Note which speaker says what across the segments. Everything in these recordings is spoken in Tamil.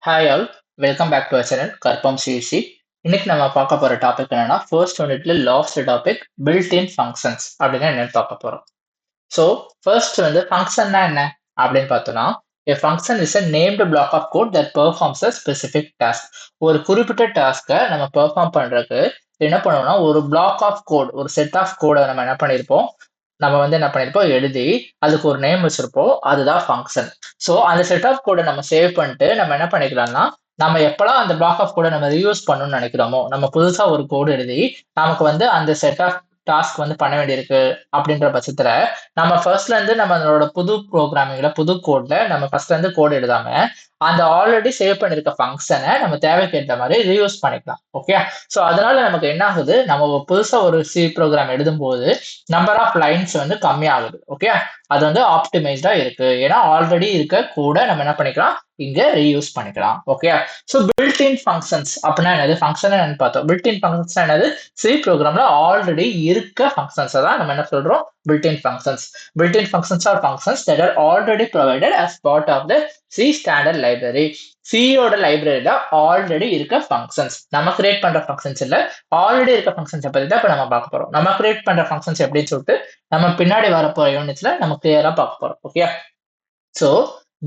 Speaker 1: Hi all, welcome back to our channel கற்பம் சிசி. இன்னைக்கு நம்ம பார்க்க போற டாபிக் என்னன்னா, ஃபர்ஸ்ட் யூனிட்ல last topic built in functions அப்படின்னா என்னன்னு பார்க்க போறோம். ஸோ ஃபர்ஸ்ட் வந்து ஃபங்க்ஷன்னா என்ன அப்படின்னு பார்த்தோம்னா, a function is a named block of code that performs a specific task. ஒரு குறிப்பிட்ட டாஸ்க்கை நம்ம பெர்ஃபார்ம் பண்றதுக்கு என்ன பண்ணுவோம்னா, ஒரு பிளாக் ஆஃப் கோட், ஒரு செட் ஆஃப் கோடை நம்ம என்ன பண்ணியிருப்போம், நம்ம வந்து என்ன பண்ணியிருப்போம், எழுதி அதுக்கு ஒரு நேம் வச்சிருப்போம். அதுதான் ஃபங்க்ஷன். ஸோ அந்த செட் ஆஃப் கோடை நம்ம சேவ் பண்ணிட்டு நம்ம என்ன பண்ணிக்கலாம்னா, நம்ம எப்பலாம் அந்த பிளாக் ஆஃப் கோடை நம்ம ரீயூஸ் பண்ணணும்னு நினைக்கிறோமோ, நம்ம புதுசா ஒரு கோடு எழுதி நமக்கு வந்து அந்த செட் ஆஃப் டாஸ்க் வந்து பண்ண வேண்டியிருக்கு அப்படின்ற பட்சத்துல நம்ம ஃபர்ஸ்ட்ல இருந்து நம்மளோட புது ப்ரோக்ராமிங்ல புது கோட்ல நம்ம ஃபர்ஸ்ட்ல இருந்து கோட் எழுதாம அந்த ஆல்ரெடி சேவ் பண்ணிருக்க ஃபங்க்ஷனை நம்ம தேவைக்கு ஏற்ற மாதிரி ரீயூஸ் பண்ணிக்கலாம். ஓகே. ஸோ அதனால நமக்கு என்ன ஆகுது, நம்ம புதுசா ஒரு சி ப்ரோக்ராம் எழுதும்போது நம்பர் ஆஃப் லைன்ஸ் வந்து கம்மியாகுது. ஓகே. அது வந்து ஆப்டிமைஸ்டா இருக்கு. ஏன்னா ஆல்ரெடி இருக்க கூட நம்ம என்ன பண்ணிக்கலாம், இங்க ரீயூஸ் பண்ணிக்கலாம். Okay. So build in functions அப்படின்னா என்னது, ஃபங்க்ஷன் என்னன்னு பார்த்தோம். பில்ட் இன் ஃபங்க்ஷன்ஸ் என்னது, சி ப்ரோக்ராம்ல ஆல்ரெடி இருக்க ஃபங்க்ஷன்ஸ் தான் நம்ம என்ன சொல்றோம், built in functions. Built-in functions are functions that are already provided as part of the C standard library. C ஓட லைப்ரரியில ஆல்ரெடி இருக்க ஃபங்க்ஷன்ஸ், நம்ம கிரியேட் பண்ற ஃபங்க்ஷன்ஸ் இல்ல, ஆல்ரெடி இருக்க ஃபங்க்ஷன்ஸ் பத்தி தான் இப்ப நம்ம பார்க்க போறோம். நம்ம கிரியேட் பண்ற ஃபங்க்ஷன்ஸ் எப்படின்னு சொல்லிட்டு நம்ம பின்னாடி வரப்போற யூனிட்ஸ்ல நம்ம கிளியரா பார்க்க போறோம். Okay. So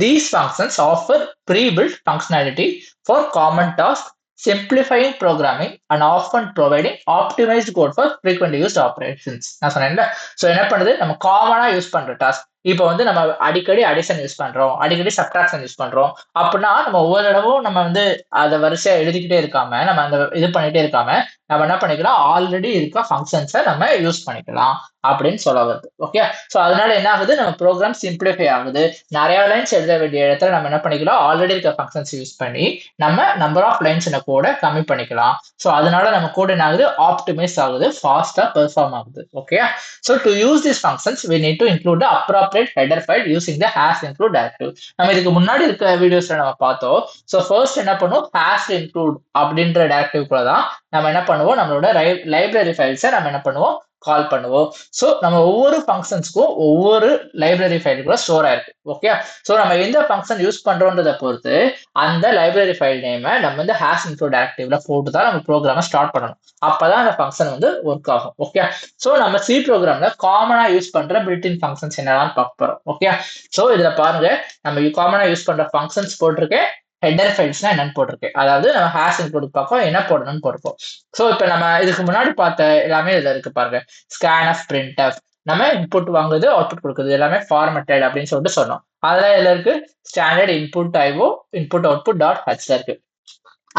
Speaker 1: these functions offer pre-built functionality for common tasks, simplifying programming and often providing optimized code for frequently used operations. நான் சொன்னேன்ல, ஸோ என்ன பண்ணுது, நம்ம காமனா யூஸ் பண்ற டாஸ்க். இப்போ வந்து நம்ம அடிக்கடி அடிஷன் யூஸ் பண்றோம், அடிக்கடி சப்ட்ராக்ஷன் யூஸ் பண்றோம் அப்படின்னா நம்ம ஒவ்வொரு இடமும் நம்ம வந்து அதை வரிசையா எழுதிக்கிட்டே இருக்காம, நம்ம அந்த இது பண்ணிட்டே இருக்காம நம்ம என்ன பண்ணிக்கலாம், ஆல்ரெடி இருக்க ஃபங்க்ஷன்ஸை நம்ம யூஸ் பண்ணிக்கலாம் அப்படின்னு சொல்ல வருது. ஓகே. ஸோ அதனால என்ன ஆகுது, நம்ம ப்ரோக்ராம் சிம்பிளிஃபை ஆகுது. நிறைய லைன்ஸ் எழுத வேண்டிய இடத்துல நம்ம என்ன பண்ணிக்கலாம், ஆல்ரெடி இருக்க ஃபங்க்ஷன்ஸ் யூஸ் பண்ணி நம்ம நம்பர் ஆஃப் லைன்ஸ் இந்த கோடை கம்மி பண்ணிக்கலாம். ஸோ அதனால நம்ம கோட் என்ன ஆகுது, ஆப்டிமைஸ் ஆகுது, ஃபாஸ்டா பெர்ஃபார்ம் ஆகுது. Okay. So to use this functions we need to include the appropriate header file using the hash include directive. நம்ம இதுக்கு முன்னாடி இருக்க வீடியோஸ்ல நம்ம பார்த்தோம். ஸோ ஃபர்ஸ்ட் என்ன பண்ணுவோம், hash include அப்படின்ற டைரக்டிவ் கூட தான் நம்ம என்ன பண்ணுவோம், நம்மளோட லைப்ரரி ஃபைல்ஸை நம்ம என்ன பண்ணுவோம், கால் பண்ணுவோம். ஸோ நம்ம ஒவ்வொரு ஃபங்க்ஷன்ஸ்க்கும் ஒவ்வொரு லைப்ரரி ஃபைல் கூட ஸ்டோர் ஆயிருக்கு. ஓகே. ஸோ நம்ம எந்த ஃபங்க்ஷன் யூஸ் பண்றோன்றதை பொறுத்து அந்த லைப்ரரி ஃபைல் நேமை நம்ம வந்து ஹேஷ் இன்ஃபோ டைரக்டிவ்ல போட்டு தான் நம்ம ப்ரோக்ராமை ஸ்டார்ட் பண்ணணும். அப்பதான் அந்த ஃபங்க்ஷன் வந்து ஒர்க் ஆகும். ஓகே. ஸோ நம்ம சி ப்ரோக்ராம்ல காமனா யூஸ் பண்ற பில்ட்-இன் ஃபங்க்ஷன்ஸ் என்னன்னு பார்க்க போறோம். ஓகே. ஸோ இதுல பாருங்க, நம்ம காமனா யூஸ் பண்ற ஃபங்க்ஷன்ஸ் போட்டிருக்கேன், ஹெட்டர் ஃபைல்ஸ்னா என்னன்னு போட்டிருக்கேன். அதாவது நம்ம ஹேஷ் இன்க்ளூட் பார்ப்போம், என்ன போடணும்னு போட்டிருக்கோம். ஸோ இப்போ நம்ம இதுக்கு முன்னாடி பார்த்த எல்லாமே இதுல இருக்கு பாருங்க. ஸ்கேன்எஃப், பிரிண்ட்எஃப், நம்ம இன்புட் வாங்குது, அவுட்புட் கொடுக்குது, எல்லாமே ஃபார்மேட்டட் அப்படின்னு சொல்லிட்டு சொன்னோம். அதெல்லாம் இதுல இருக்கு, standard input IO, input output dot ஹெச்ல இருக்கு.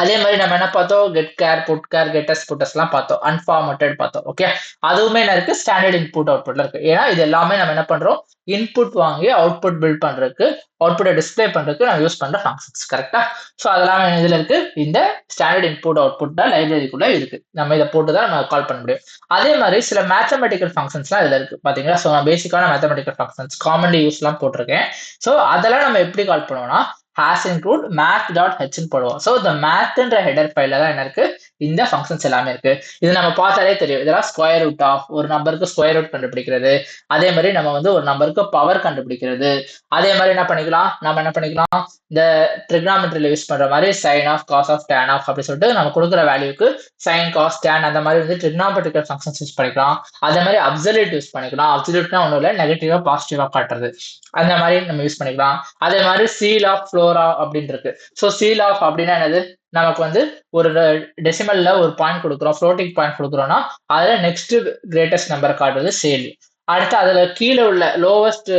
Speaker 1: அதே மாதிரி நம்ம என்ன பார்த்தோம், get char, put char, gets, புட்டஸ்லாம் பார்த்தோம், அன்ஃபார்மேட்டட் பார்த்தோம். ஓகே. அதுவுமே என்ன இருக்கு, ஸ்டாண்டர்ட் இன்புட் அவுட்புட்ல இருக்கு. ஏன்னா இது எல்லாமே நம்ம என்ன பண்றோம், இன்புட் வாங்கி அவுட்புட் பில்ட் பண்றதுக்கு, அவுட்புட்டை டிஸ்பிளே பண்றதுக்கு நம்ம யூஸ் பண்ற ஃபங்க்ஷன்ஸ். கரெக்டா. ஸோ அதெல்லாம் இதுல இருக்கு, இந்த ஸ்டாண்டர்ட் இன்புட் அவுட்புட் தான் லைப்ரரிக்குள்ள இருக்கு. நம்ம இதை போட்டு தான் நம்ம கால் பண்ண முடியும். அதே மாதிரி சில மேத்தமெட்டிக்கல் ஃபங்க்ஷன்ஸ்லாம் இதுல இருக்கு பாத்தீங்களா. ஸோ நான் பேசிக்கான மேத்தமெட்டிக்கல் ஃபங்க்ஷன்ஸ் காமன்லி யூஸ்லாம் போட்டிருக்கேன். ஸோ அதெல்லாம் நம்ம எப்படி கால் பண்ணுவோம்னா, ஹேஷ் இன்க்ளூட் math.h போடுவோம். ஸோ இந்த மேத்ன்ற ஹெடர் ஃபைல்ல தான் என்ன இருக்கு, இந்த ஃபங்க்ஷன்ஸ் எல்லாமே இருக்கு. இது நம்ம பார்த்தாலே தெரியும், இதெல்லாம் ஸ்கொயர் ரூட் ஆஃப், ஒரு நம்பருக்கு ஸ்கொயர் ரூட் கண்டுபிடிக்கிறது, அதே மாதிரி நம்ம வந்து ஒரு நம்பருக்கு பவர் கண்டுபிடிக்கிறது, அதே மாதிரி என்ன பண்ணிக்கலாம், நம்ம என்ன பண்ணிக்கலாம், இந்த ட்ரிக்னாமெட்ரியில யூஸ் பண்ற மாதிரி sine of, cos of, tan of அப்படி சொல்லிட்டு நம்ம கொடுக்குற வேல்யூக்கு சைன், காஸ், டேன் அந்த மாதிரி வந்து ட்ரிக்னாமெட்ரிக்கல் ஃபங்க்ஷன்ஸ் யூஸ் பண்ணிக்கலாம். அதே மாதிரி அப்சல்யூட் யூஸ் பண்ணிக்கலாம். அப்சல்யூட்னா ஒன்றும் இல்லை, நெகட்டிவா பாசிட்டிவா காட்டுறது, அந்த மாதிரி நம்ம யூஸ் பண்ணிக்கலாம். அதே மாதிரி சீல் ஆஃப், ஃப்ளோரா அப்படின்னு இருக்கு. ஸோ சீல் ஆஃப் அப்படின்னா என்னது, நமக்கு வந்து ஒரு டெசிமல்ல ஒரு பாயிண்ட் கொடுக்குறோம், ஃப்ளோட்டிங் பாயிண்ட் கொடுக்குறோம்னா அதுல நெக்ஸ்ட் கிரேட்டஸ்ட் நம்பரை காட்டுறது சேல். அடுத்து அதுல கீழே உள்ள லோவஸ்ட்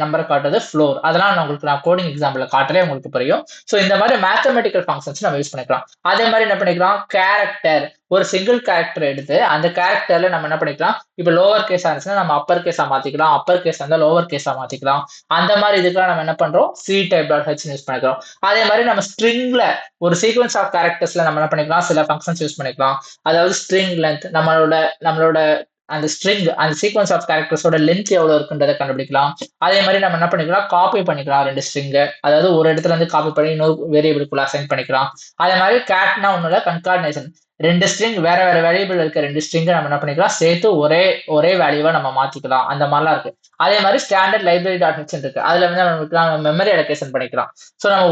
Speaker 1: நம்பரை காட்டுறது ஃப்ளோர். அதெல்லாம் நான் உங்களுக்கு கோடிங் எக்ஸாம்பிள் காட்டுறேன், உங்களுக்கு புரியும். ஸோ இந்த மாதிரி மேத்தமெட்டிக்கல் ஃபங்க்ஷன்ஸ் நம்ம யூஸ் பண்ணிக்கலாம். அதே மாதிரி என்ன பண்ணிக்கலாம், கேரக்டர், ஒரு சிங்கிள் கேரக்டர் எடுத்து அந்த கேரக்டர்ல நம்ம என்ன பண்ணிக்கலாம், இப்போ லோவர் கேஸா இருந்துச்சுன்னா நம்ம அப்பர் கேஸா மாத்திக்கலாம், அப்பர் கேஸ் இருந்தால் லோவர் கேஸா மாத்திக்கலாம். அந்த மாதிரி இதுக்கெல்லாம் நம்ம என்ன பண்றோம், C type dot H use பண்ணிக்கிறோம். அதே மாதிரி நம்ம ஸ்ட்ரிங்ல ஒரு சீக்வன்ஸ் ஆஃப் கேரக்டர்ஸ்ல நம்ம என்ன பண்ணிக்கலாம், சில ஃபங்க்ஷன்ஸ் யூஸ் பண்ணிக்கலாம். அதாவது ஸ்ட்ரிங் லென்த், நம்மளோட அந்த ஸ்ட்ரிங், அந்த சீக்வன்ஸ் ஆஃப் கேரக்டர்ஸோட லென்த் எவ்வளவு இருக்குன்றதை கண்டுபிடிக்கலாம். அதே மாதிரி நம்ம என்ன பண்ணிக்கலாம், காப்பி பண்ணிக்கலாம் ரெண்டு ஸ்ட்ரிங், அதாவது ஒரு இடத்துல இருந்து காப்பி பண்ணி இன்னொரு வேரியபிளுக்குள்ள அசைன் பண்ணிக்கலாம். அதே மாதிரி கேட்னா ஒண்ணுல கன்கார்டினேஷன், ரெண்டு ஸ்ட்ரிங் வேற வேற வேரியபிள் இருக்க ரெண்டு ஸ்ட்ரிங் நம்ம என்ன பண்ணிக்கலாம் சேர்த்து ஒரே ஒரே வேல்யூவா நம்ம மாத்திக்கலாம். அந்த மாதிரிலாம் இருக்கு. அதே மாதிரி ஸ்டாண்டர்ட் லைப்ரரி டாட் ஹெச் இருக்கு. அதுல வந்து நம்ம மெமரி அலோகேஷன் பண்ணிக்கலாம். ஸோ நம்ம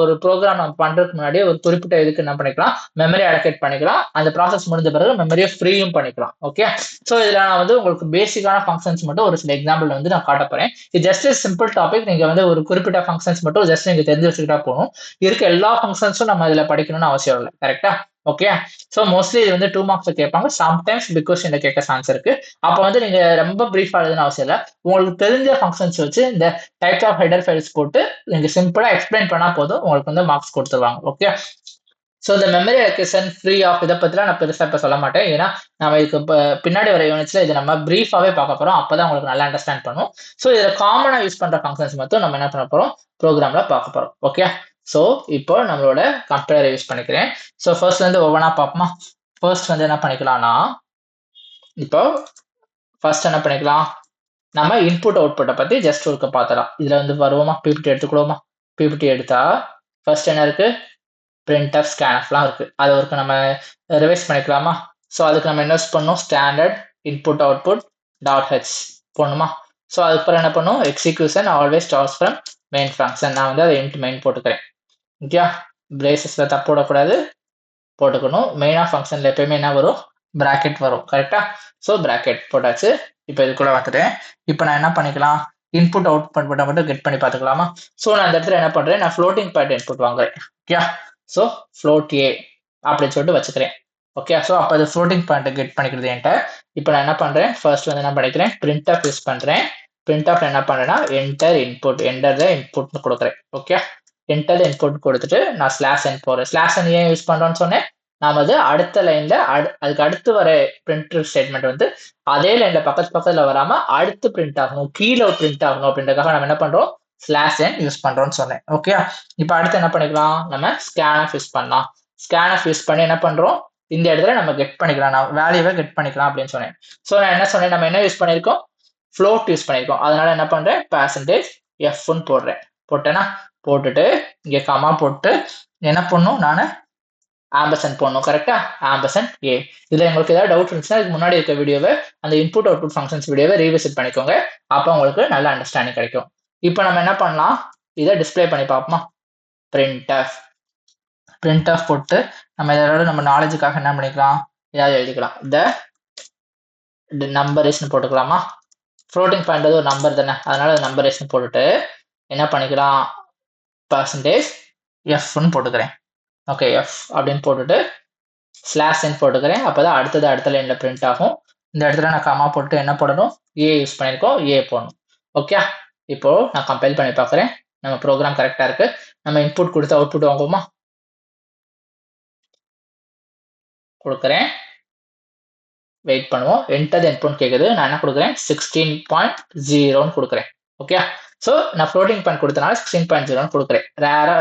Speaker 1: ஒரு ப்ரோக்ராம் நம்ம பண்றதுக்கு முன்னாடி ஒரு குறிப்பிட்ட இதுக்கு என்ன பண்ணிக்கலாம், மெமரி அலோகேட் பண்ணிக்கலாம். அந்த ப்ராசஸ் முடிஞ்ச பிறகு மெமரியை ஃப்ரீயும் பண்ணிக்கலாம். ஓகே, ஸோ இதுல நான் வந்து உங்களுக்கு பேசிக்கான ஃபங்க்ஷன்ஸ் மட்டும் ஒரு சில எக்ஸாம்பிள் வந்து நான் காட்ட போறேன். இது ஜஸ்ட் சிம்பிள் டாபிக். நீங்க வந்து ஒரு குறிப்பிட்ட ஃபங்க்ஷன்ஸ் மட்டும் ஜஸ்ட் நீங்க தெரிஞ்சு வச்சுக்கிட்டா போகும். இருக்க எல்லா ஃபங்க்ஷன்ஸும் நம்ம இதுல படிக்கணும்னு அவசியம் இல்லை. கரெக்டா? ஓகே, ஸோ மோஸ்ட்லி இது வந்து 2 மார்க்ஸ் கேட்பாங்க. சம்டைம்ஸ் பிக் கொஸ்டின்ல கேட்க சான்ஸ் இருக்கு. அப்போ வந்து நீங்க ரொம்ப பிரீஃபா எழுதுன்னு அவசியம் இல்லை. உங்களுக்கு தெரிஞ்ச ஃபங்க்ஷன்ஸ் வச்சு இந்த டைப் ஆஃப் ஹெடர் ஃபைல்ஸ் போட்டு நீங்க சிம்பிளா எக்ஸ்பிளைன் பண்ணா போதும், உங்களுக்கு வந்து மார்க்ஸ் கொடுத்துருவாங்க. ஓகே, ஸோ இந்த மெமரி அலோகேஷன் ஃப்ரீ ஆஃப் இதை பத்திலாம் நான் பெருசா இப்ப சொல்ல மாட்டேன். ஏன்னா நம்ம இதுக்கு பின்னாடி வர யூனிட்ஸ்ல இதை நம்ம பிரீஃபாவே பார்க்க போறோம். அப்பதான் உங்களுக்கு நல்லா அண்டர்ஸ்டாண்ட் பண்ணும். ஸோ இதுல காமனா யூஸ் பண்ற ஃபங்க்ஷன்ஸ் மட்டும் நம்ம என்ன பண்ண போறோம், ப்ரோக்ராம்ல பார்க்க போறோம். ஓகே, ஸோ இப்போ நம்மளோட கம்பேர் யூஸ் பண்ணிக்கிறேன். ஸோ ஃபர்ஸ்ட்ல இருந்து ஒவ்வொன்றா பார்ப்போமா. ஃபர்ஸ்ட் வந்து என்ன பண்ணிக்கலாம்னா, இப்போ ஃபர்ஸ்ட் என்ன பண்ணிக்கலாம், நம்ம இன்புட் அவுட்புட்டை பத்தி ஜஸ்ட் ஒருக்க பார்த்தலாம். இதுல வந்து வருவோமா, பிபிடி எடுத்துக்கிடுவோமா. பிபிடி எடுத்தா ஃபர்ஸ்ட் என்ன இருக்கு, printf scanfலாம் இருக்கு. அதை ஒருக்க நம்ம ரிவைஸ் பண்ணிக்கலாமா. ஸோ அதுக்கு நம்ம என்ன யூஸ் பண்ணணும், standard input output dot H போடணுமா. ஸோ அதுக்கப்புறம் என்ன பண்ணும், execution always starts from main function. நான் வந்து அதை இன்ட் மெயின் போட்டுக்கிறேன். ஓகே, பிரேசஸ்ல தப்பு போடக்கூடாது, போட்டுக்கணும். மெயினா ஃபங்க்ஷன்ல எப்பயுமே என்ன வரும், பிராக்கெட் வரும். கரெக்டா? ஸோ பிராக்கெட் போட்டாச்சு. இப்போ இது கூட வந்துட்டேன். இப்போ நான் என்ன பண்ணிக்கலாம், இன்புட் அவுட்புட் மட்டும் கெட் பண்ணி பார்த்துக்கலாமா. ஸோ நான் இந்த இடத்துல என்ன பண்றேன், நான் ஃப்ளோட்டிங் பாயிண்ட் இன்புட் வாங்குறேன். ஓகே, ஸோ ஃப்ளோட் ஏ அப்படின்னு சொல்லிட்டு வச்சுக்கிறேன். ஓகே, ஸோ அப்போ அது ஃப்ளோட்டிங் பாயிண்ட் கெட் பண்ணிக்கிறது என்கிட்ட. இப்போ நான் என்ன பண்றேன், ஃபர்ஸ்ட் வந்து என்ன பண்ணிக்கிறேன், பிரிண்ட் ஆஃப் யூஸ் பண்றேன். பிரிண்ட் ஆஃப் என்ன பண்றேன்னா, என்டர் இன்புட், என்டர் த இன்புட்னு கொடுக்குறேன். ஓகே, என்டர் த இன்புட் கொடுத்துட்டு நான் ஸ்லாஷ் என் போறேன். ஸ்லாஷ் என் ஏன் யூஸ் பண்றோம்னு சொன்னேன், நாம வந்து அடுத்த லைன்ல அதுக்கு அடுத்து வர பிரிண்ட் ஸ்டேட்மெண்ட் வந்து அதே லைன்ல பக்கத்துல வராம அடுத்து பிரிண்ட் ஆகணும், கீழே பிரிண்ட் ஆகணும் அப்படின்றதுக்காக நம்ம என்ன பண்றோம், ஸ்லாஷ் என் யூஸ் பண்றோம்னு சொன்னேன். ஓகே, இப்போ அடுத்து என்ன பண்ணிக்கலாம், நம்ம ஸ்கேன்எஃப் யூஸ் பண்ணலாம். ஸ்கேன்எஃப் யூஸ் பண்ணி என்ன பண்றோம், இந்த இடத்துல நம்ம கெட் பண்ணிக்கலாம், நான் வேல்யூவை கெட் பண்ணிக்கலாம் அப்படின்னு சொன்னேன். ஸோ நான் என்ன சொன்னேன், நம்ம என்ன யூஸ் பண்ணியிருக்கோம், ஃப்ளோட் யூஸ் பண்ணியிருக்கோம். அதனால என்ன பண்றேன், பர்சன்டேஜ் எஃப்னு போடுறேன். போட்டேன்னா போட்டுட்டு இங்கே கமா போட்டு என்ன பண்ணும், நான் ஆம்பர்சன்ட் போடணும். கரெக்டா? ஆம்பர்சன்ட் ஏ. இதுல உங்களுக்கு ஏதாவது டவுட் இருந்துச்சுன்னா இதுக்கு முன்னாடி இருக்க வீடியோவை, அந்த இன்புட் அவுட்புட் ஃபங்க்ஷன்ஸ் வீடியோவை ரீவிசிட் பண்ணிக்கோங்க. அப்போ உங்களுக்கு நல்ல அண்டர்ஸ்டாண்டிங் கிடைக்கும். இப்போ நம்ம என்ன பண்ணலாம், இதை டிஸ்பிளே பண்ணி பார்ப்போமா. printf போட்டு நம்ம இதோட நம்ம நாலேஜுக்காக என்ன பண்ணிக்கலாம், ஏதாவது எழுதிக்கலாம். இந்த நம்பர் இஸ்னு போட்டுக்கலாமா. ஃப்ளோட்டிங் பாயிண்ட் ஒரு நம்பர் தானே, அதனால நம்பர் இஸ்னு போட்டுட்டு என்ன பண்ணிக்கலாம், பர்சன்டேஜ் எஃப்னு போட்டுக்கிறேன். ஓகே, எஃப் அப்படின்னு போட்டுட்டு ஸ்லாஷ் என் போட்டுக்கிறேன். அப்போதான் அடுத்த லைன்ல பிரிண்ட் ஆகும். இந்த இடத்துல நான் கமா போட்டு என்ன போடணும், ஏ யூஸ் பண்ணியிருக்கோம், ஏ போடணும். ஓகே, இப்போ நான் கம்பைல் பண்ணி பார்க்குறேன். நம்ம ப்ரோக்ராம் கரெக்டா இருக்கு. நம்ம இன்புட் கொடுத்து அவுட்புட் வாங்குவோமா. கொடுக்குறேன், வெயிட் பண்ணுவோம். என்டர் இன்புட் கேட்குது. நான் என்ன கொடுக்குறேன், 16.0ன்னு கொடுக்குறேன். ஓகே, ஸோ நான் ஃப்ளோட்டிங் பாயிண்ட் கொடுத்தனால 16.0ன்னு கொடுக்குறேன்.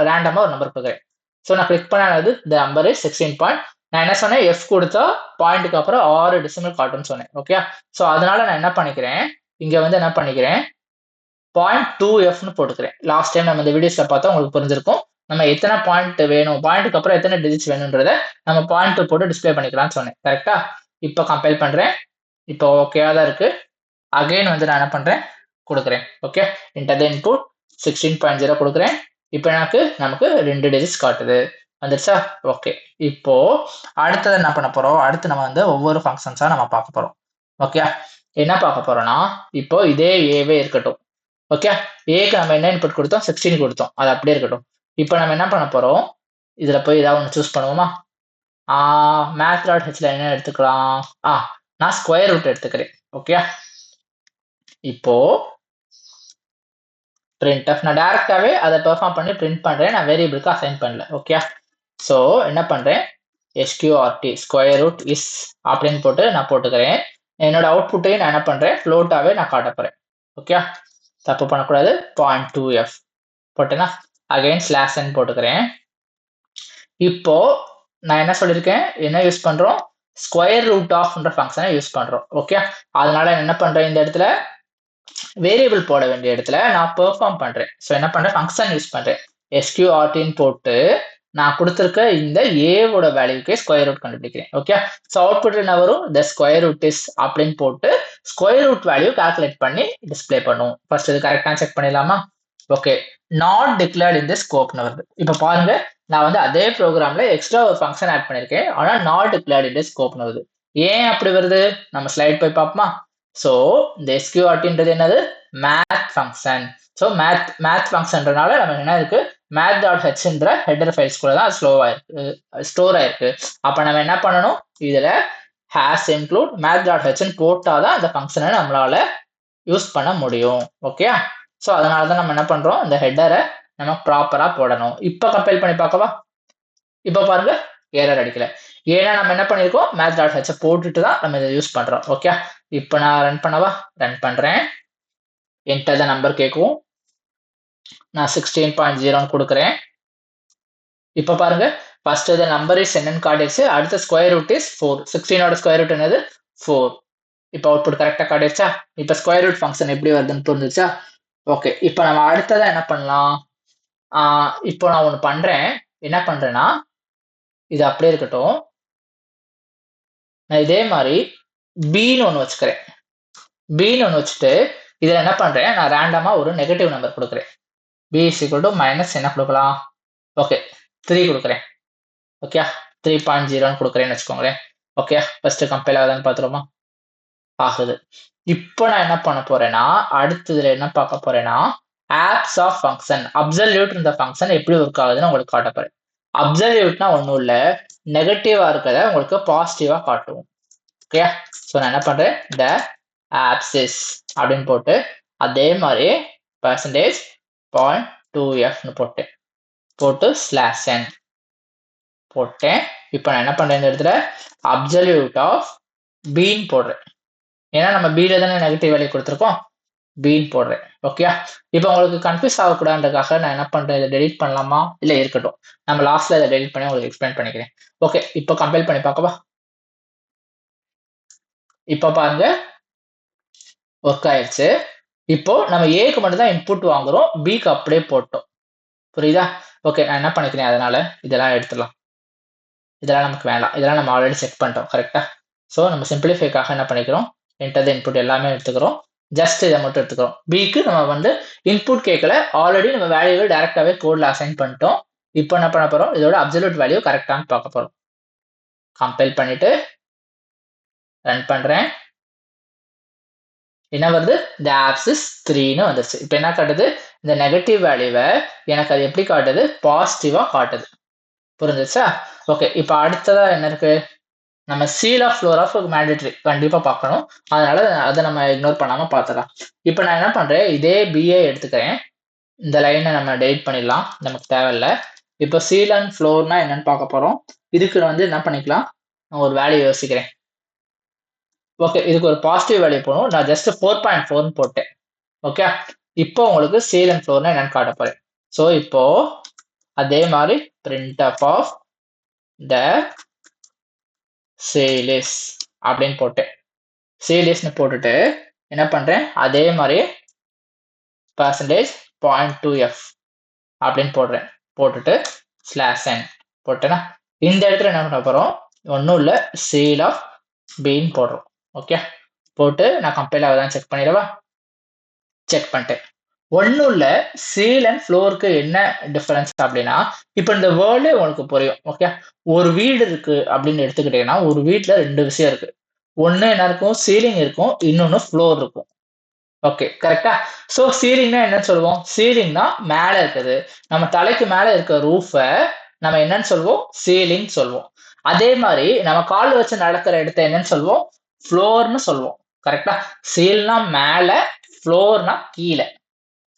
Speaker 1: ரேண்டமாக ஒரு நம்பர் கொடுக்குறேன். ஸோ நான் கிளிக் பண்ணானது இந்த நம்பர் 16. நான் என்ன சொன்னேன், எஃப் கொடுத்தா பாயிண்ட்டுக்கு அப்புறம் 6 டெசிமல் காட்டுன்னு சொன்னேன். ஓகே, ஸோ அதனால நான் என்ன பண்ணிக்கிறேன், இங்க வந்து என்ன பண்ணிக்கிறேன், 0.2f போட்டுக்கிறேன். லாஸ்ட் டைம் நம்ம இந்த வீடியோஸ்ல பார்த்தா உங்களுக்கு புரிஞ்சிருக்கும். நம்ம எத்தனை பாயிண்ட் வேணும், பாயிண்ட்டுக்கு அப்புறம் எத்தனை டிஜிட்ஸ் வேணும்ன்றத நம்ம 0.2 போட்டு டிஸ்பிளே பண்ணிக்கலாம்னு சொன்னேன். கரெக்டா? இப்போ கம்பைல் பண்றேன். இப்போ ஓகேவா தான் இருக்கு. அகைன் வந்து நான் என்ன பண்றேன், கொடுக்குறேன். ஓகே, என்டர் தி இன்புட் 16.0 கொடுக்குறேன். இப்போ நமக்கு 2 டிஜிட்ஸ் காட்டுது. வந்துருச்சா? ஓகே, இப்போ அடுத்தது என்ன பண்ண போறோம், அடுத்து நம்ம வந்து ஒவ்வொரு ஃபங்க்ஷன்ஸா நம்ம பார்க்க போறோம். ஓகே, என்ன பார்க்க போறோம்னா, இப்போ இதே ஏவே இருக்கட்டும். ஓகே, ஏக்கு நம்ம என்ன இன்புட் கொடுத்தோம், 16 கொடுத்தோம், அது அப்படியே இருக்கட்டும். இப்போ நம்ம என்ன பண்ண போறோம், இதுல போய் ஏதாவது ஒன்று சூஸ் பண்ணுவோமா. math.hல என்ன எடுத்துக்கலாம், நான் ஸ்கொயர் ரூட் எடுத்துக்கிறேன். ஓகே, இப்போ printf நான் டைரக்டாவே அதை பெர்ஃபார்ம் பண்ணி பிரிண்ட் பண்றேன், நான் வேரியபிளுக்கு அசைன் பண்ணல. ஓகே, ஸோ என்ன பண்றேன், sqrt ஸ்கொயர் ரூட் இஸ் அப்படின்னு போட்டு நான் போட்டுக்கிறேன். என்னோட அவுட்புட்டையும் நான் என்ன பண்றேன், ஃப்ளோட்டாவே நான் காட்ட போறேன். ஓகே, தப்பு பண்ணக்கூடாது. 0.2f போட்டேன்னா அகைன் ஸ்லாஷ் n போட்டுக்கிறேன். இப்போ நான் என்ன சொல்லியிருக்கேன், என்ன யூஸ் பண்றோம், ஸ்கொயர் ரூட் ஆஃப்ன்ற ஃபங்க்ஷனை யூஸ் பண்றோம். ஓகே, அதனால என்ன பண்றேன், இந்த இடத்துல வேரியபிள் போட வேண்டிய இடத்துல நான் பெர்ஃபார்ம் பண்றேன். ஸோ என்ன பண்றேன், ஃபங்க்ஷன் யூஸ் பண்றேன். sqrt போட்டு நான் கொடுத்திருக்க இந்த ஏவோட வேல்யூக்கே ஸ்கொயர் ரூட் கண்டுபிடிக்கிறேன். ஓகே, ஸோ அவுட்புட் என்ன வரும், த ஸ்கொயர் ரூட் இஸ் அப்படின்னு போட்டு ஸ்கொயர் ரூட் வேல்யூ கால்குலேட் பண்ணி டிஸ்பிளே பண்ணுவோம். ஃபர்ஸ்ட் இது கரெக்டாக செக் பண்ணிடலாமா? ஓகே, நாட் டிக்ளேர்ட் இன் தி ஸ்கோப்னு வருது. இப்போ பாருங்க, நான் வந்து அதே ப்ரோக்ராம்ல எக்ஸ்ட்ரா ஒரு ஃபங்க்ஷன் ஆட் பண்ணியிருக்கேன், ஆனால் நாட் டிக்ளேர்ட் இன் தி ஸ்கோப்னு வருது. ஏன் அப்படி வருது, நம்ம ஸ்லைட் போய் பார்ப்போமா? ஸோ இந்த எஸ்கியூஆர்டின்றது என்னது, மேத் ஃபங்க்ஷன். ஸோ மேத் ஃபங்க்ஷன்றனால நமக்கு என்ன இருக்கு, math.hன்ற ஹெடர் ஃபைல்ஸ்குள்ள தான் ஸ்லோவா இருக்கு, ஸ்டோர் ஆயிருக்கு. அப்ப நம்ம என்ன பண்ணணும், இதுல ஹாஷ் இன்க்ளூட் math.h போட்டாதான் அந்த ஃபங்க்ஷனை நம்மளால யூஸ் பண்ண முடியும். ஓகே, ஸோ அதனால தான் நம்ம என்ன பண்றோம், இந்த ஹெட்டரை நம்ம ப்ராப்பரா போடணும். இப்போ கம்பைல் பண்ணி பார்க்கவா? இப்போ பாருங்க, எரர் அடிக்கல. ஏன்னா நம்ம என்ன பண்ணிருக்கோம், math.h போட்டுட்டு தான் நம்ம இதை யூஸ் பண்றோம். ஓகே, இப்போ நான் ரன் பண்ணவா? ரன் பண்றேன். என்டர் த நம்பர் கேட்கும், நான் 16.0 கொடுக்குறேன். இப்போ பாருங்க, ஃபர்ஸ்ட் the number is என்னன்னு காட்டிடுச்சு, அடுத்த ஸ்கொயர் ரூட் இஸ் 4. 16ஓட ஸ்கொயர் ரூட் என்னது, 4. இப்போ அவுட்புட் கரெக்டாக காட்டிடுச்சா? இப்போ ஸ்கொயர் ரூட் ஃபங்க்ஷன் எப்படி வருதுன்னு புரிஞ்சுச்சா? ஓகே, இப்போ நம்ம அடுத்ததா என்ன பண்ணலாம், இப்போ நான் ஒன்று பண்றேன். என்ன பண்றேன்னா, இது அப்படியே இருக்கட்டும், நான் இதே மாதிரி பின்னு ஒன்று வச்சுக்கிறேன். பின்னு ஒன்று வச்சுட்டு இதில் என்ன பண்றேன், நான் ரேண்டமா ஒரு நெகட்டிவ் நம்பர் கொடுக்குறேன். b is equal to minus என்ன கொடுக்கலாம், ஓகே 3 கொடுக்குறேன். ஓகே, 3.0 கொடுக்குறேன்னு வச்சுக்கோங்களேன். ஓகே, ஃபர்ஸ்ட் கம்பைல் ஆகுதான்னு பார்த்துருமா? ஆகுது. இப்போ நான் என்ன பண்ண போறேன்னா, அடுத்ததுல என்ன பார்க்க போறேன்னா, ஆப்ஸ் ஆஃப் ஃபங்க்ஷன் அப்சல்யூட் இந்த ஃபங்க்ஷன் எப்படி ஒர்க் ஆகுதுன்னு உங்களுக்கு காட்ட போறேன். அப்சல்யூட்னா ஒன்றும் இல்லை, நெகட்டிவா இருக்கிறத உங்களுக்கு பாசிட்டிவா காட்டுவோம். ஓகே, ஸோ நான் என்ன பண்றேன், த ஆப்சிஸ் அப்படின்னு போட்டு அதே மாதிரி பர்சன்டேஜ் 0.2f போட்டு /n போட்டேன். இப்போ நான் என்ன பண்றேன், இந்த இடத்துல அப்சல்யூட் ஆஃப் பீன் போடுறேன். ஏன்னா நம்ம பீல தானே நெகட்டிவ் வேல்யூ கொடுத்துருக்கோம், பீன் போடுறேன். ஓகே, இப்போ உங்களுக்கு கன்ஃபியூஸ் ஆகக்கூடாதுன்றதுக்காக நான் என்ன பண்றேன், இதை டெலிட் பண்ணலாமா, இல்லை இருக்கட்டும், நம்ம லாஸ்ட்ல இதை டெலிட் பண்ணி உங்களுக்கு எக்ஸ்பிளைன் பண்ணிக்கிறேன். ஓகே, இப்போ கம்பைல் பண்ணி பார்க்கவா? இப்போ பாருங்க, ஒர்க் ஆயிடுச்சு. இப்போ நம்ம ஏக்கு மட்டும் தான் இன்புட் வாங்குறோம், பிக்கு அப்படியே போட்டோம். புரியுதா? ஓகே, நான் என்ன பண்ணிக்கிறேன், அதனால இதெல்லாம் எடுத்துடலாம், இதெல்லாம் நமக்கு வேண்டாம், இதெல்லாம் நம்ம ஆல்ரெடி செக் பண்ணிட்டோம். கரெக்டா? ஸோ நம்ம சிம்பிளிஃபைக்காக என்ன பண்ணிக்கிறோம், என்டர் த இன்புட் எல்லாமே எடுத்துக்கிறோம், ஜஸ்ட் இதை மட்டும் எடுத்துக்கிறோம். பிக்கு நம்ம வந்து இன்புட் கேட்கல, ஆல்ரெடி நம்ம வேல்யூவை டைரக்டாவே கோட்ல அசைன் பண்ணிட்டோம். இப்போ என்ன பண்ண போறோம், இதோட அப்சல்யூட் வேல்யூ கரெக்டானு பார்க்க போறோம். கம்பைல் பண்ணிட்டு ரன் பண்றேன். என்ன வருது, த ஆப்சிஸ் 3ன்னு வந்துருச்சு. இப்போ என்ன காட்டுது, இந்த நெகட்டிவ் வேல்யூவை எனக்கு அது எப்படி காட்டுது, பாசிட்டிவா காட்டுது. புரிஞ்சிச்சா? ஓகே, இப்போ அடுத்ததா என்ன இருக்கு, நம்ம ceil of floor of mandatory கண்டிப்பா பார்க்கணும், அதனால அதை நம்ம இக்னோர் பண்ணாம பார்த்துக்கலாம். இப்போ நான் என்ன பண்றேன், இதே பிஏ எடுத்துக்கிறேன், இந்த லைனை நம்ம டெலிட் பண்ணிடலாம், நமக்கு தேவையில்ல. இப்போ சீல் அண்ட் ஃப்ளோர்னா என்னன்னு பார்க்க போறோம். இதுக்கு வந்து என்ன பண்ணிக்கலாம், நான் ஒரு வேல்யூ யோசிக்கிறேன். ஓகே, இதுக்கு ஒரு பாசிட்டிவ் வேல்யூ போகணும், நான் ஜஸ்ட் 4.4 போட்டேன். ஓகே, இப்போ உங்களுக்கு சீல் அண்ட் ஃப்ளோர்னா என்னன்னு காட்ட போறேன். ஸோ இப்போ அதே மாதிரி printf of the சேலிஸ் அப்படின்னு போட்டேன். சேலிஸ்னு போட்டுட்டு என்ன பண்றேன், அதே மாதிரி பர்சன்டேஜ் 0.2f அப்படின்னு போடுறேன், போட்டுட்டு /n போட்டேன்னா இந்த இடத்துல என்ன பண்ண போறோம், ஒன்றும் இல்லை, சீல் ஆஃப் பீன் போடுறோம். ஓகே, போட்டு நான் கம்பைல் ஆகுதான் செக் பண்ணிடவா? செக் பண்ணிட்டேன். ஒன்றும் இல்லை, சீல் அண்ட் ஃப்ளோருக்கு என்ன டிஃபரன்ஸ் அப்படின்னா, இப்போ இந்த வேர்ல்டே உங்களுக்கு புரியும். ஓகே, ஒரு வீடு இருக்கு அப்படின்னு எடுத்துக்கிட்டீங்கன்னா, ஒரு வீட்டில் 2 விஷயம் இருக்கு. ஒன்று என்ன இருக்கும், சீலிங் இருக்கும், இன்னொன்று ஃப்ளோர் இருக்கும். ஓகே, கரெக்டா? ஸோ சீலிங்னா என்னன்னு சொல்லுவோம், சீலிங்னா மேலே இருக்குது, நம்ம தலைக்கு மேலே இருக்க ரூஃபை நம்ம என்னன்னு சொல்லுவோம், சீலிங் சொல்லுவோம். அதே மாதிரி நம்ம கால் வச்சு நடக்கிற இடத்த என்னன்னு சொல்லுவோம், ஃப்ளோர்னு சொல்லுவோம். கரெக்டா? சீல்னா மேலே, ஃப்ளோர்னா கீழே.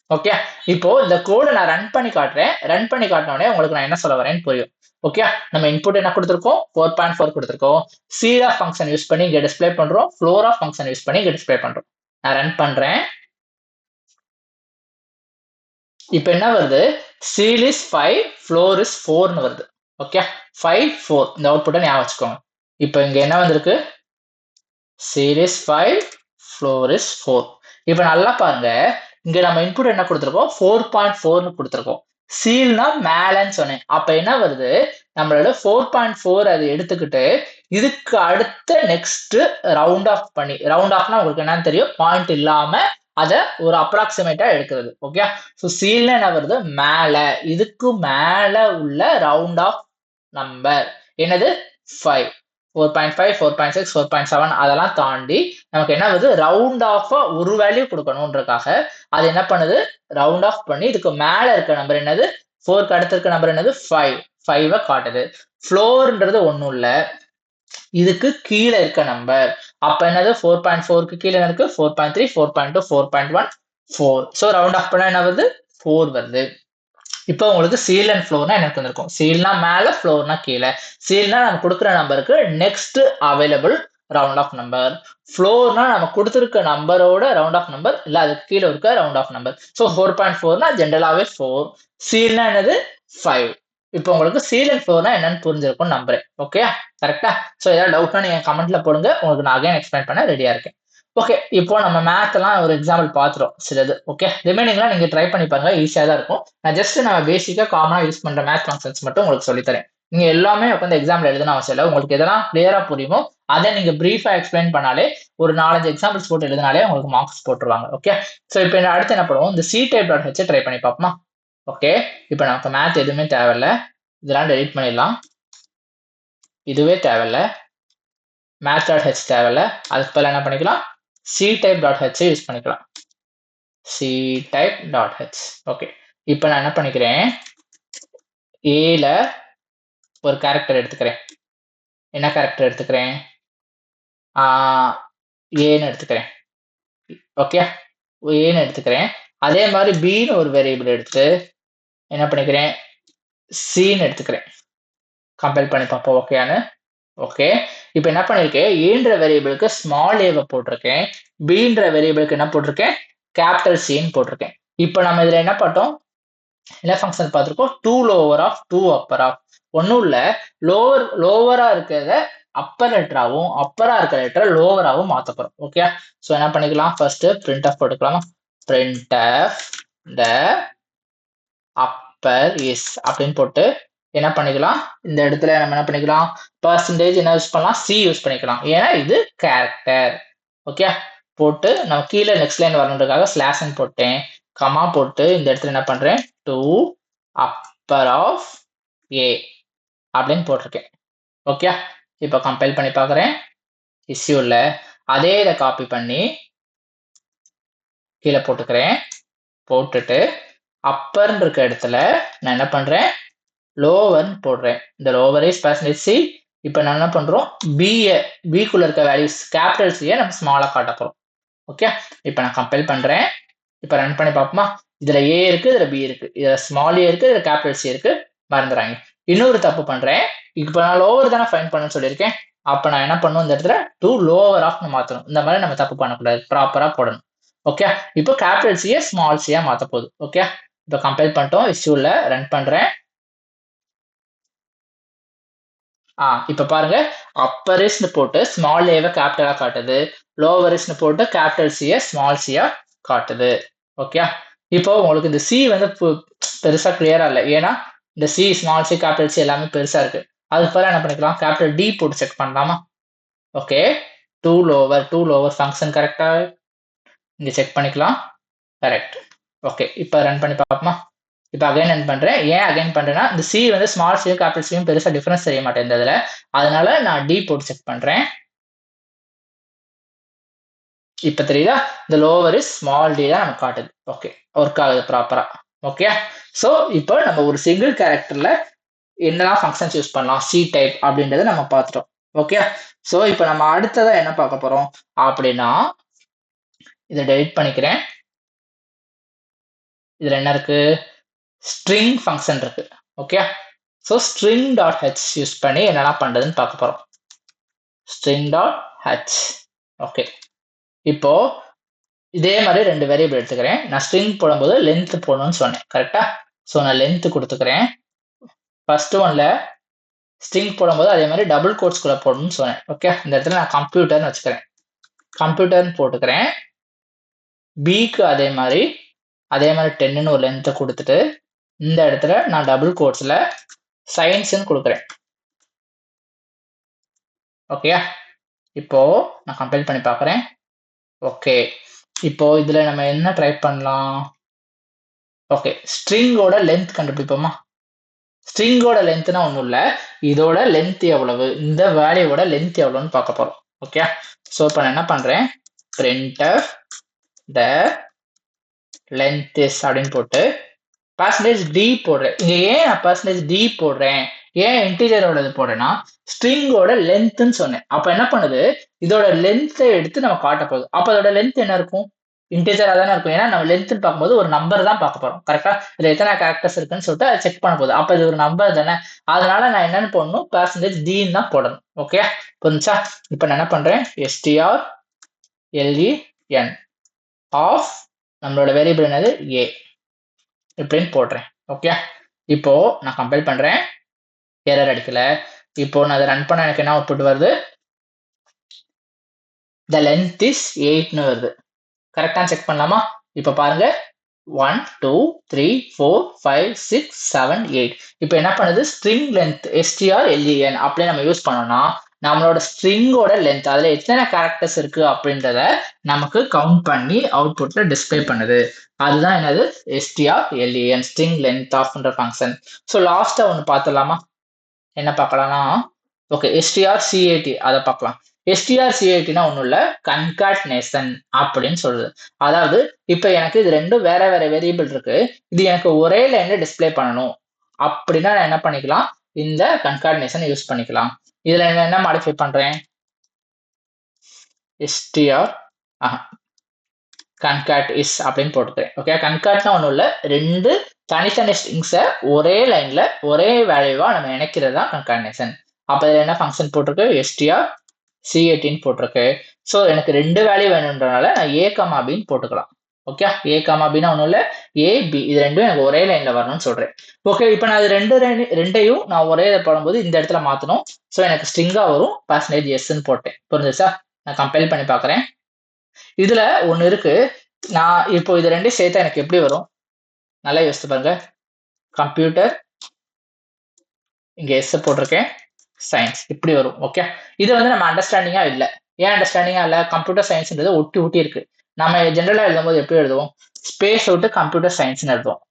Speaker 1: ஓகே, இப்போ இந்த கோடை நான் ரன் பண்ணி காட்டுறேன், ரன் பண்ணி காட்டினோடனே உங்களுக்கு நான் என்ன சொல்ல வரேன்னு புரியும். ஓகே, நம்ம இன்புட் என்ன கொடுத்துருக்கோம், 4.4 கொடுத்துருக்கோம், சீல் ஆஃப் ஃபங்க்ஷன் யூஸ் பண்ணி இங்கே டிஸ்பிளே பண்றோம், ஃப்ளோர் ஆஃப் ஃபங்க்ஷன் யூஸ் பண்ணி இங்கே டிஸ்பிளே பண்றோம். நான் ரன் பண்றேன். இப்போ என்ன வருது, சீல் இஸ் 5, ஃப்ளோர் இஸ் 4ன்னு வருது. ஓகே, 5 4 இந்த அவுட்புட்டை ஞாபகம் வச்சுக்கோங்க. இப்போ இங்க என்ன வந்திருக்கு, சீல் இஸ் 5, ஃப்ளோர் இஸ் 4. இப்போ நல்லா பாருங்க, இங்க நம்ம இன்புட் என்ன கொடுத்துருக்கோம், 4.4ன்னு கொடுத்துருக்கோம். சீல்னா மேலன்னு சொன்னேன். அப்ப என்ன வருது, நம்மளோட 4.4 அது எடுத்துக்கிட்டு இதுக்கு அடுத்த நெக்ஸ்ட் ரவுண்ட் ஆஃப் பண்ணி, ரவுண்ட் ஆஃப்னா உங்களுக்கு என்னன்னு தெரியும், பாயிண்ட் இல்லாம அத ஒரு அப்ராக்சிமேட்டா எடுக்கிறது. ஓகே. சோ சீல்னா என்ன வருது, மேல, இதுக்கு மேல உள்ள ரவுண்ட் ஆஃப் நம்பர் என்னது 5. 4.5, 4.6, 4.7 அதெல்லாம் தாண்டி நமக்கு என்ன வருது, ரவுண்ட் ஆஃப் ஒரு வேல்யூ கொடுக்கணும்ன்றக்காக அது என்ன பண்ணுது, ரவுண்ட் ஆஃப் பண்ணி இதுக்கு மேல இருக்க நம்பர் என்னது, 4க்கு அடுத்து இருக்க நம்பர் என்னது 5. 5 காட்டுது. ஃப்ளோர்ன்றது ஒண்ணும் இல்ல, இதுக்கு கீழே இருக்க நம்பர். அப்ப என்னது, 4.4க்கு கீழே இருக்கு 4.3, 4.2, 4.1, 4. சோ ரவுண்ட் ஆஃப் பண்ணா என்ன வருது, 4 வருது. இப்போ உங்களுக்கு சீல் அண்ட் ஃப்ளோர்னா எனக்கு வந்திருக்கும். சீல்னா மேல, ஃப்ளோர்னா கீழே. சீல்னா நம்ம கொடுக்குற நம்பருக்கு next available round off number. ஃப்ளோர்னா நம்ம கொடுத்துருக்க நம்பரோட ரவுண்ட் ஆஃப் நம்பர், இல்ல அதுக்கு கீழே இருக்க ரவுண்ட் ஆஃப் நம்பர். ஸோ 4.4னா ஜென்ரலாவே 4. சீல்னா என்னது 5. இப்போ உங்களுக்கு சீல் அண்ட் ஃப்ளோர்னா என்னன்னு புரிஞ்சிருக்கும் நம்புறேன். ஓகே, கரெக்டா? ஸோ ஏதாவது டவுட்னா நீங்க கமெண்ட்ல போடுங்க, உங்களுக்கு நான் அகைன் எக்ஸ்பிளைன் பண்ண ரெடியா இருக்கேன். ஓகே, இப்போ நம்ம மேத் எல்லாம் ஒரு எக்ஸாம்பிள் பார்த்துரும் சிலது. ஓகே, ரிமைனிங்லாம் நீங்க ட்ரை பண்ணி பாருங்க, ஈஸியா தான் இருக்கும். நான் ஜஸ்ட் நம்ம பேசிக்கா காமனா யூஸ் பண்ற மேத் ஃபங்க்ஷன்ஸ் மட்டும் உங்களுக்கு சொல்லித்தரேன். நீங்க எல்லாமே உட்காந்து எக்ஸாம்ல எழுதணும் அவசியம் இல்லை. உங்களுக்கு எதெல்லாம் கிளியரா புரியுமோ அதை நீங்க பிரீஃபா எக்ஸ்பிளைன் பண்ணாலே, ஒரு 4-5 எக்ஸாம்பிள்ஸ் போட்டு எழுதினாலே உங்களுக்கு மார்க்ஸ் போட்டுருவாங்க. ஓகே, ஸோ இப்போ அடுத்து என்ன பண்ணுவோம், இந்த C type dot H try பண்ணி பார்ப்போமா? ஓகே, இப்போ நமக்கு மேத் எதுவுமே தேவையில்ல, இதெல்லாம் டெலிட் பண்ணிடலாம். இதுவே தேவையில்ல, மேத் டாட் ஹெச் தேவையில்ல, அதுக்கு பதிலா என்ன பண்ணிக்கலாம், C type dot H use பண்ணிக்கலாம். C type dot H. Okay, இப்போ நான் என்ன பண்ணிக்கிறேன், ஏல ஒரு கேரக்டர் எடுத்துக்கிறேன். என்ன கேரக்டர் எடுத்துக்கிறேன், ஏன்னு எடுத்துக்கிறேன். ஓகே, ஏன்னு எடுத்துக்கிறேன். அதே மாதிரி பின்னு ஒரு வேரியபிள் எடுத்து என்ன பண்ணிக்கிறேன், சின்னு எடுத்துக்கிறேன். கம்பைல் பண்ணி பார்ப்போம் ஓகேன்னு. ஓகே, இப்போ என்ன பண்ணிருக்கேன், ஏன்ற வேரியபிளுக்கு ஸ்மால் ஏவை போட்டிருக்கேன், பின்ற வேரியபிளுக்கு என்ன போட்டிருக்கேன், கேபிட்டல் சின்னு போட்டிருக்கேன். இப்போ நம்ம இதுல என்ன பார்த்தோம், என்ன ஃபங்க்ஷன் பார்த்துருக்கோம், 2 லோவர் ஆஃப் 2 அப்பர் ஆஃப். ஒன்றும் இல்லை, லோவரா இருக்கிறத அப்பர் லெட்டராகவும் அப்பரா இருக்கிற லெட்டரை லோவராகவும் மாற்ற போறோம். ஓகே, ஸோ என்ன பண்ணிக்கலாம், ஃபர்ஸ்ட் பிரிண்ட் ஆஃப் போட்டுக்கலாமா, print off the upper is அப்படின்னு போட்டு என்ன பண்ணிக்கலாம், இந்த இடத்துல நம்ம என்ன பண்ணிக்கலாம், பர்சன்டேஜ் என்ன யூஸ் பண்ணலாம், சி யூஸ் பண்ணிக்கலாம், ஏன்னா இது கேரக்டர். ஓகே, போட்டு நம்ம கீழே நெக்ஸ்ட் லைன் வரணுன்றதுக்காக ஸ்லாஷன் போட்டேன், கமா போட்டு இந்த இடத்துல என்ன பண்றேன், 2 அப்பர் ஆஃப் ஏ அப்படின்னு போட்டிருக்கேன். ஓகே, இப்போ கம்பைல் பண்ணி பார்க்குறேன், இஷ்யூல அதே இதை காப்பி பண்ணி கீழே போட்டுக்கிறேன். போட்டுட்டு அப்பர்ன்னு இருக்க இடத்துல நான் என்ன பண்றேன், லோவர் போடுறேன். இந்த லோவர் இஸ் பர்சன்டேஜ் சி. இப்போ நான் என்ன பண்றோம், பிக்குள்ள இருக்க வேல்யூஸ் கேபிட்டல் சியை நம்ம ஸ்மாலா காட்ட போறோம். ஓகே, இப்போ நான் கம்பைல் பண்றேன், இப்போ ரன் பண்ணி பார்ப்போமா. இதுல ஏ இருக்கு, இதுல பி இருக்கு, இதுல ஸ்மால் ஏ இருக்கு, இதுல கேபிட்டல் சி இருக்கு, மறந்துறாங்க. இன்னொரு தப்பு பண்றேன், இப்போ நான் லோவர் தானே ஃபைண்ட் பண்ணணும்னு சொல்லியிருக்கேன், அப்ப நான் என்ன பண்ணுவோம், இந்த இடத்துல 2 லோவர் ஆஃப் மாத்தணும். இந்த மாதிரி நம்ம தப்பு பண்ணக்கூடாது, ப்ராப்பரா போடணும். ஓகே, இப்போ கேபிட்டல் சியை ஸ்மால் சியா மாத்த போகுது. ஓகே, இப்போ கம்பைல் பண்ணிட்டோம், இஷ்யூல ரன் பண்றேன். இப்ப பாருங்க, அப்பர் இஸ்னு போட்டு ஸ்மால் ஏவை கேபிட்டலா காட்டுது, லோவர் இஸ்னு போட்டு கேபிட்டல் சியை ஸ்மால் சியா காட்டுது. ஓகே, இப்போ உங்களுக்கு இந்த சி வந்து பெருசா கிளியரா இல்லை, ஏன்னா இந்த C small C capital C எல்லாமே பெருசா இருக்கு. அதுக்கு பதிலா என்ன பண்ணிக்கலாம், கேபிட்டல் டி போட்டு செக் பண்ணலாமா. ஓகே, 2 லோவர் ஃபங்க்ஷன் கரெக்டா இங்க செக் பண்ணிக்கலாம், கரெக்ட். ஓகே, இப்போ ரன் பண்ணி பார்ப்போமா. இப்போ அகைன் ரன் பண்றேன். ஏன் அகைன் பண்றேன்னா, இந்த சி வந்து ஸ்மால் சியும் கேபிட்டல் சியும் பெருசா டிஃபரன்ஸ் தெரிய மாட்டேன் இந்த இதுல, அதனால நான் டி போட்டு செக் பண்றேன். இப்ப தெரியுதா, இந்த லோவர் இஸ் ஸ்மால் டி தான் நமக்கு காட்டுது. ஓகே, ஒர்க் ஆகுது ப்ராப்பரா. ஓகே, ஸோ இப்போ நம்ம ஒரு சிங்கிள் கேரக்டர்ல என்னெல்லாம் ஃபங்க்ஷன்ஸ் யூஸ் பண்ணலாம், சி டைப் அப்படின்றத நம்ம பார்த்துட்டோம். ஓகே, ஸோ இப்போ நம்ம அடுத்ததா என்ன பார்க்க போறோம் அப்படின்னா, இதை டெலிட் பண்ணிக்கிறேன். இதுல என்ன இருக்கு, ஸ்ட்ரிங் ஃபங்க்ஷன் இருக்கு. Okay, so string dot H use பண்ணி என்னெல்லாம் பண்றதுன்னு பார்க்க போறோம். String dot H. ஓகே, இப்போ இதே மாதிரி 2 வேரியபிள் எடுத்துக்கிறேன். நான் ஸ்ட்ரிங் போடும்போது லென்த் போடணும்னு சொன்னேன், கரெக்டா. ஸோ நான் லென்த் கொடுத்துக்கிறேன். ஃபர்ஸ்ட் ஒன்ல ஸ்ட்ரிங் போடும்போது அதே மாதிரி டபுள் கோட்ஸ்குள்ள போடணும்னு சொன்னேன். ஓகே, இந்த இடத்துல நான் கம்ப்யூட்டர்னு வச்சுக்கிறேன், கம்ப்யூட்டர்னு போட்டுக்கிறேன். பிக்கு அதே மாதிரி 10ன்னு ஒரு லென்த்தை கொடுத்துட்டு இந்த இடத்துல நான் டபுள் கோட்ஸ்ல சயின்ஸ்னு கொடுக்குறேன். ஓகேயா? இப்போ நான் கம்பைல் பண்ணி பார்க்குறேன். ஓகே, இப்போ இதுல நம்ம என்ன ட்ரை பண்ணலாம்? Okay, ஸ்ட்ரிங்கோட length கண்டுபிடிப்போமா? ஸ்ட்ரிங்கோட லென்த்னா ஒன்றும் இல்லை, இதோட லென்த் எவ்வளவு, இந்த வேல்யூவோட லென்த் எவ்வளோன்னு பார்க்க போறோம். ஓகே, ஸோ இப்போ நான் என்ன பண்றேன், printf the length is அப்படின்னு போட்டு பர்சன்டேஜ் டி போடுறேன். இங்க ஏன் நான் பர்சன்டேஜ் டி போடுறேன், ஏன் இன்டீஜரோட இது போடுறேன்னா ஸ்ட்ரிங்கோட லென்த்னு சொன்னேன். அப்ப என்ன பண்ணுது, இதோட லென்த்தை எடுத்து நம்ம காட்ட போகுது. அப்ப அதோட லென்த் என்ன இருக்கும், இன்டீஜரா தானே இருக்கும். ஏன்னா நம்ம லென்த்னு பார்க்கும்போது ஒரு நம்பர் தான் பார்க்க போறோம். கரெக்டா? இதுல எத்தனை கேரக்டர்ஸ் இருக்குன்னு சொல்லிட்டு அதை செக் பண்ண போகுது. அப்ப இது ஒரு நம்பர் தானே, அதனால நான் என்னன்னு போடணும், பர்சன்டேஜ் டின்னு தான் போடணும். ஓகே, புரிஞ்சா? இப்ப நான் என்ன பண்றேன், strlen ஆஃப் நம்மளோட வேரியபிள் என்னது ஏ இப்படின்னு போடுறேன். ஓகே, இப்போ நான் கம்பைல் பண்றேன், எரர் அடிக்கல. இப்போ நான் அதை ரன் பண்ண எனக்கு என்ன அவுட்புட் வருது, the length is 8ன்னு வருது. கரெக்டா செக் பண்ணலாமா? இப்போ பாருங்க, 1 2 3 4 5 6 7 8. இப்போ என்ன பண்ணுது, ஸ்ட்ரிங் லென்த் strlen அப்படியே நம்ம யூஸ் பண்ணோம்னா நம்மளோட ஸ்ட்ரிங்கோட லென்த், அதுல எத்தனை கேரக்டர்ஸ் இருக்கு அப்படின்றத நமக்கு கவுண்ட் பண்ணி அவுட்புட்ல டிஸ்பிளே பண்ணுது. அதுதான் என்னது, strlen ஸ்ட்ரிங் லென்த் ஆஃப்ன்ற ஃபங்க்ஷன். ஸோ லாஸ்டா ஒன்று பார்த்துடலாமா? என்ன பார்க்கலாம்னா, ஓகே, strcat அதை பார்க்கலாம். strcat ஒன்றும் இல்லை, கன்காட்னேஷன் அப்படின்னு சொல்லுது. அதாவது இப்போ எனக்கு இது ரெண்டும் வேற வேற வேரியபிள் இருக்கு, இது எனக்கு ஒரே லைன்ல டிஸ்பிளே பண்ணணும் அப்படின்னா நான் என்ன பண்ணிக்கலாம், இந்த கன்காட்னேஷன் யூஸ் பண்ணிக்கலாம். இதுல என்ன மாடிஃபை பண்றேன், str கன்காட் இஸ் அப்படின்னு போட்டுக்கிறேன். ஓகே, கன்காட்னா ஒன்றும் இல்லை, ரெண்டு தனித்தனி ஸ்ட்ரிங்ஸை ஒரே லைன்ல ஒரே வேல்யூவா நம்ம இணைக்கிறது தான் கன்காட்னேஷன். அப்போ இதில் என்ன ஃபங்க்ஷன் போட்டிருக்கு, strcat போட்டிருக்கு. ஸோ எனக்கு ரெண்டு வேல்யூ வேணுன்றனால நான் a, bன்னு போட்டுக்கலாம். ஓகே, a, bனா ஒன்றும் இல்லை, a, b இது ரெண்டும் எனக்கு ஒரே லைன்ல வரணும்னு சொல்றேன். ஓகே, இப்போ நான் இது ரெண்டையும் நான் ஒரே இதை போடும்போது இந்த இடத்துல மாற்றணும். ஸோ எனக்கு ஸ்ட்ரிங்கா வரும், பர்சன்டேஜ் எஸ்ன்னு போட்டேன். புரிஞ்சுச்சா? நான் கம்பைல் பண்ணி பார்க்குறேன். இதுல ஒன்று இருக்கு, நான் இப்போ இது ரெண்டையும் சேர்த்தா எனக்கு எப்படி வரும், நல்லா யோசிச்சு பாருங்க. கம்ப்யூட்டர், இங்க எஸ் போட்டிருக்கேன், சயின்ஸ் இப்படி வரும். ஓகே, இது வந்து நம்ம அண்டர்ஸ்டாண்டிங்கா இல்லை. ஏன் அண்டர்ஸ்டாண்டிங்கா இல்லை, கம்ப்யூட்டர் சயின்ஸ்ன்றது ஒட்டி ஒட்டி இருக்கு. நம்ம ஜென்ரலா எழுதும்போது எப்படி எழுதுவோம், ஸ்பேஸ் விட்டு கம்ப்யூட்டர் சயின்ஸ்னு எழுதுவோம்.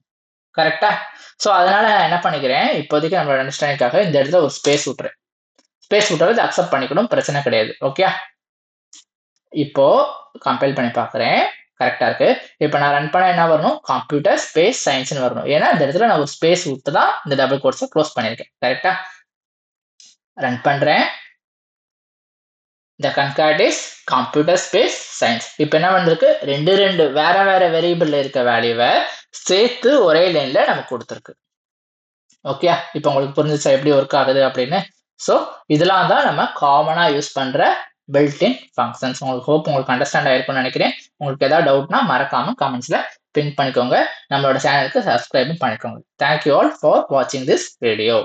Speaker 1: கரெக்டா? ஸோ அதனால நான் என்ன பண்ணிக்கிறேன், இப்போதைக்கு நம்மளோட அண்டர்ஸ்டாண்டிங்காக இந்த இடத்துல ஒரு ஸ்பேஸ் விட்டுறேன். ஸ்பேஸ் விட்டாலும் அக்செப்ட் பண்ணிக்கணும், பிரச்சனை கிடையாது. ஓகே, இப்போ கம்பைல் பண்ணி பார்க்குறேன், கரெக்டா இருக்கு. இப்போ நான் ரன் பண்ண என்ன வரணும், கம்ப்யூட்டர் ஸ்பேஸ் சயின்ஸ்னு வரணும். ஏன்னா இந்த இடத்துல நான் ஒரு ஸ்பேஸ் விட்டு தான் இந்த டபுள் கோட்ஸை க்ளோஸ் பண்ணியிருக்கேன். கரெக்டா? ரன் பண்றேன், the concat is computer space science. இப்போ என்ன வந்திருக்கு, ரெண்டு வேற வேற வேரியபிள்ல இருக்க வேல்யூவை சேர்த்து ஒரே லைன்ல நமக்கு கொடுத்துருக்கு. ஓகே, இப்போ உங்களுக்கு புரிஞ்சுச்சா எப்படி ஒர்க் ஆகுது அப்படின்னு? ஸோ இதெல்லாம் தான் நம்ம காமனா யூஸ் பண்ற பில்ட்-இன் ஃபங்க்ஷன்ஸ். உங்களுக்கு அண்டர்ஸ்டாண்ட் ஆயிருக்கும்னு நினைக்கிறேன். உங்களுக்கு ஏதாவது டவுட்னா மறக்காம கமெண்ட்ஸ்ல பின் பண்ணிக்கோங்க. நம்மளோட சேனலுக்கு சப்ஸ்கிரைபும் பண்ணிக்கோங்க. தேங்க்யூ ஆல் ஃபார் வாட்சிங் திஸ் வீடியோ.